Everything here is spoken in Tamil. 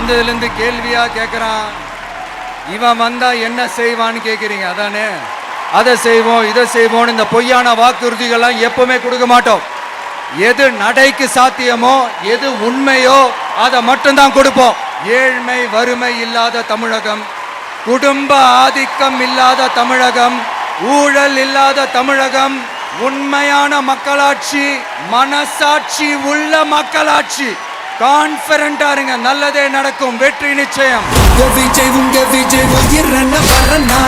வந்ததுலேருந்து கேள்வியா கேட்குறான். இவன் வந்தா என்ன செய்வான்னு கேட்குறீங்க அதானே? அதை செய்வோம் இதை செய்வோம் இந்த பொய்யான வாக்குறுதிகள்லாம் எப்பவுமே கொடுக்க மாட்டோம். எது நடைக்கு சாத்தியமோ எது உண்மையோ அதை மட்டும்தான் கொடுப்போம். ஏழ்மை வறுமை இல்லாத தமிழகம், குடும்ப ஆதிக்கம் இல்லாத தமிழகம், ஊழல் இல்லாத தமிழகம், உண்மையான மக்களாட்சி, மனசாட்சி உள்ள மக்களாட்சி. கான்ஃபிடென்ட்டா இருங்க, நல்லதே நடக்கும், வெற்றி நிச்சயம். விஜய் உங்க விஜய் உயிர் வரனா